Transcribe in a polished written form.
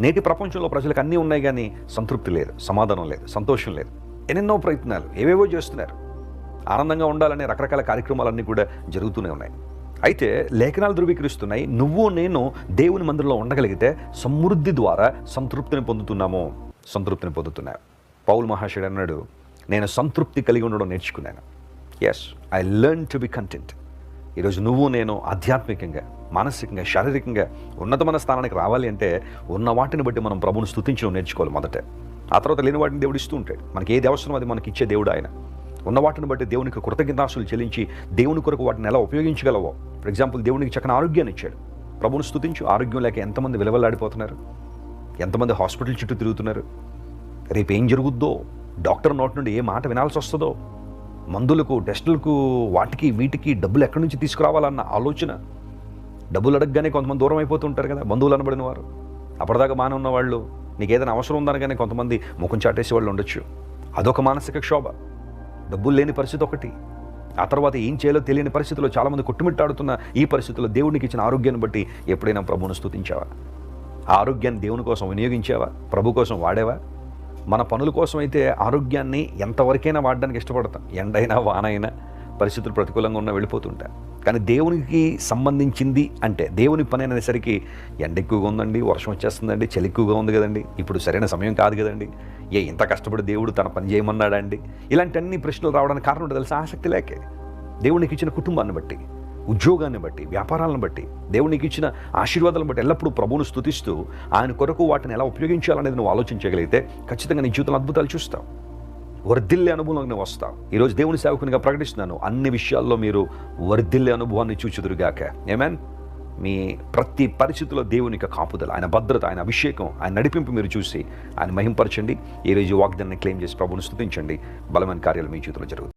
నేటి ప్రపంచంలో ప్రజలకు అన్నీ ఉన్నాయి కానీ సంతృప్తి లేదు, సమాధానం లేదు, సంతోషం లేదు. ఎన్నెన్నో ప్రయత్నాలు ఏవేవో చేస్తున్నారు. ఆనందంగా ఉండాలనే రకరకాల కార్యక్రమాలన్నీ కూడా జరుగుతూనే ఉన్నాయి. అయితే లేఖనాలు ధృవీకరిస్తున్నాయి, నువ్వు నేను దేవుని మందిరంలో ఉండగలిగితే సమృద్ధి ద్వారా సంతృప్తిని పొందుతున్నావు. పౌలు మహాశయుడు అన్నాడు, నేను సంతృప్తి కలిగి ఉండడం నేర్చుకున్నాను. Yes, I learn to be content. ఈరోజు నువ్వు నేను ఆధ్యాత్మికంగా, మానసికంగా, శారీరకంగా ఉన్నతమైన స్థానానికి రావాలి అంటే ఉన్న వాటిని బట్టి మనం ప్రభువును స్తుతించడం నేర్చుకోవాలి మొదట. ఆ తర్వాత లేని వాటిని దేవుడు ఇస్తూ ఉంటాడు. మనకి ఏది అవసరం అది మనకి ఇచ్చే దేవుడు ఆయన. ఉన్న వాటిని బట్టి దేవునికి కృతజ్ఞతాస్తులు చెల్లించి దేవుని కొరకు వాటిని ఎలా ఉపయోగించగలవో. ఫర్ ఎగ్జాంపుల్, దేవునికి చక్కని ఆరోగ్యాన్ని ఇచ్చాడు. ప్రభువును స్తుతించు. ఆరోగ్యం లేక ఎంతమంది విలువలాడిపోతున్నారు, ఎంతమంది హాస్పిటల్ చుట్టూ తిరుగుతున్నారు. రేపు ఏం జరుగుద్దో, డాక్టర్ నోటి నుండి ఏ మాట వినాల్సి వస్తుందో, మందులకు, టెస్టులకు, వాటికి వీటికి డబ్బులు ఎక్కడి నుంచి తీసుకురావాలన్న ఆలోచన. డబ్బులు అడగగానే కొంతమంది దూరం అయిపోతుంటారు కదా, బంధువులు అనబడిన వారు. అప్పటిదాకా బాగానే ఉన్నవాళ్ళు నీకు ఏదైనా అవసరం ఉందనగానే కొంతమంది ముఖం చాటేసే వాళ్ళు ఉండొచ్చు. అదొక మానసిక క్షోభ. డబ్బులు లేని పరిస్థితి ఒకటి. ఆ తర్వాత ఏం చేయాలో తెలియని పరిస్థితుల్లో చాలామంది కొట్టుమిట్టాడుతున్న ఈ పరిస్థితుల్లో దేవునికి ఇచ్చిన ఆరోగ్యాన్ని బట్టి ఎప్పుడైనా ప్రభువును స్తుతించావా? ఆ ఆరోగ్యాన్ని దేవుని కోసం వినియోగించావా? ప్రభు కోసం వాడావా? మన పనుల కోసం అయితే ఆరోగ్యాన్ని ఎంతవరకైనా వాడడానికి ఇష్టపడతాం. ఎండైనా వానైనా పరిస్థితులు ప్రతికూలంగా ఉన్నా వెళ్ళిపోతుంటా. కానీ దేవునికి సంబంధించింది అంటే దేవుని పని అనేసరికి ఎండ ఎక్కువగా ఉందండి, వర్షం వచ్చేస్తుందండి, చలి ఎక్కువగా ఉంది కదండి, ఇప్పుడు సరైన సమయం కాదు కదండి, ఇంత కష్టపడి దేవుడు తన పని చేయమన్నాడండి, ఇలాంటి అన్ని ప్రశ్నలు రావడానికి కారణం ఉంటుంది తెలుసా? ఆసక్తి లేకే. దేవునికి ఇచ్చిన కుటుంబాన్ని బట్టి, ఉద్యోగాన్ని బట్టి, వ్యాపారాలను బట్టి, దేవునికి ఇచ్చిన ఆశీర్వాదాలను బట్టి ఎల్లప్పుడూ ప్రభువును స్తుతిస్తూ ఆయన కొరకు వాటిని ఎలా ఉపయోగించాలనేది నువ్వు ఆలోచించగలిగితే ఖచ్చితంగా నీ జీవితంలో అద్భుతాలు చూస్తావు. వర్ధిల్లే అనుభవంలోకి నువ్వు వస్తావు. ఈరోజు దేవుని సేవకునిగా ప్రకటిస్తున్నాను, అన్ని విషయాల్లో మీరు వర్ధిల్లే అనుభవాన్ని చూచుదురుగాక. ఆమేన్. మీ ప్రతి పరిస్థితిలో దేవుని యొక్క కాపుదల, ఆయన భద్రత, ఆయన అభిషేకం, ఆయన నడిపింపు మీరు చూసి ఆయన మహింపరచండి. ఈరోజు వాగ్దానాన్ని క్లెయిమ్ చేసి ప్రభువును స్తుతించండి. బలమైన కార్యాలు మీ జీవితంలో జరుగుతాయి.